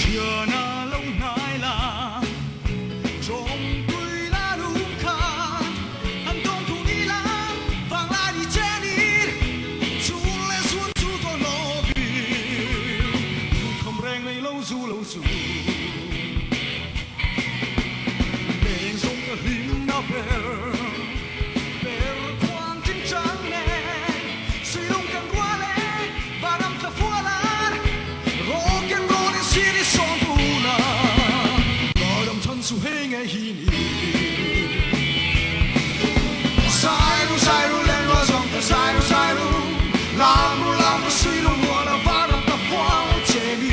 Chưa na lâu nay là trong tôi đã đúng khá anh không thù đi làm vàng lại đi chết đi chú lẽ xuống chú tôi lo vì không rèn này lâu dù mình sống ở hình nào về quang chính trắng nè suy đông càng quá lẽ và năm ta phua lan rock and roll in city song puna có đầm thân su hey nghe hi ni sai ru lên loa dòng ta sai ru làm ru suy đông mùa là và năm ta phua che đi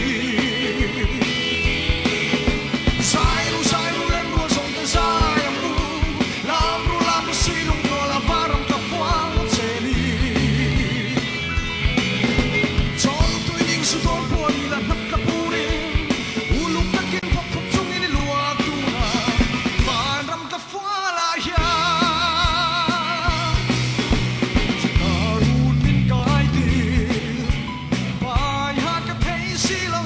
sai ru lên loa dòng ta sai ru làm ru suy đông mùa là và năm ta phua che đi cho tôi những sự tốt buồn là nắp cặp bụi ulung ta kiến phật phật chung ini luar tuna và năm ta phua là ya karun min kai ti bài hát cái thấy xí lâu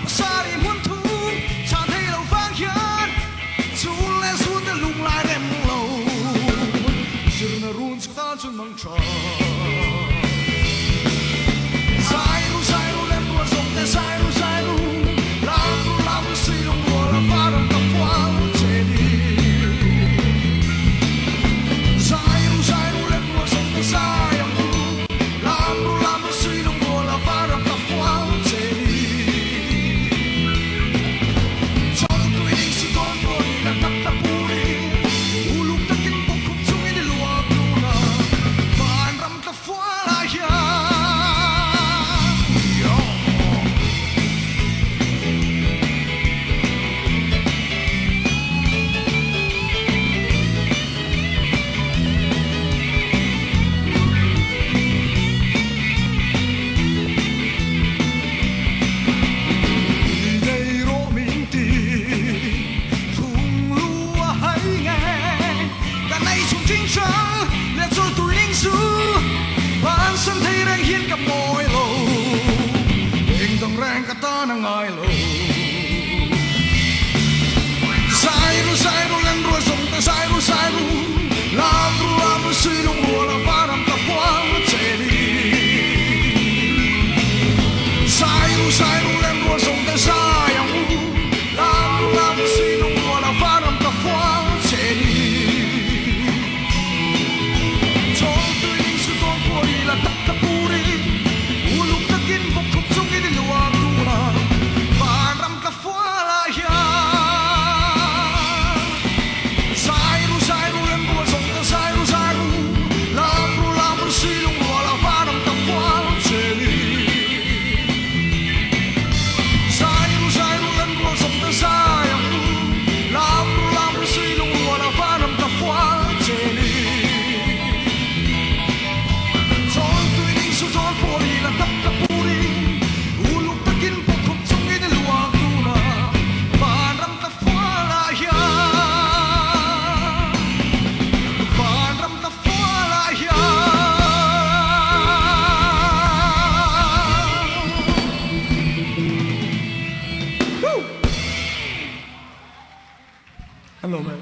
sa đi muốn thu cha thấy lâu vang hiền chú lẽ xuống ta lung lại đem lâu chừng là run chúng ta chừng mong chờ sai ru lên mùa rộng để sai ru làm suy đông mùa là và đầm tập qua che đi sai ru lên mùa rộng để sai làm suy đông mùa là và đầm tập qua che đi cho tôi những sự tốt buồn là nắp ta bụi ulung ta kiến phật phật chung ini luar tuna và năm ta phua là ya ngai lo sai ru lên rùa sông ta sai ru làm ru suy đông mùa là và năm ta phua che đi sai ru lên rùa sông ta sai làm ru suy đông mùa là và năm ta phua che đi cho tôi những sự tốt buồn là tất cả bụi ulung ta kiến phật phật chung ini luar tuna và năm ta phua là ya sai ru lên mùa rộng ta sai ru làm ru suy đông mùa là và năm ta phua che đi sai ru lên mùa rộng ta sai làm ru suy đông mùa là và năm ta phua che đi cho tôi những sự tốt buồn là tất cả bụi ulung ta kiến phật phật chung ini luar tuna và năm ta phua là ya và năm ta phua là ya hello man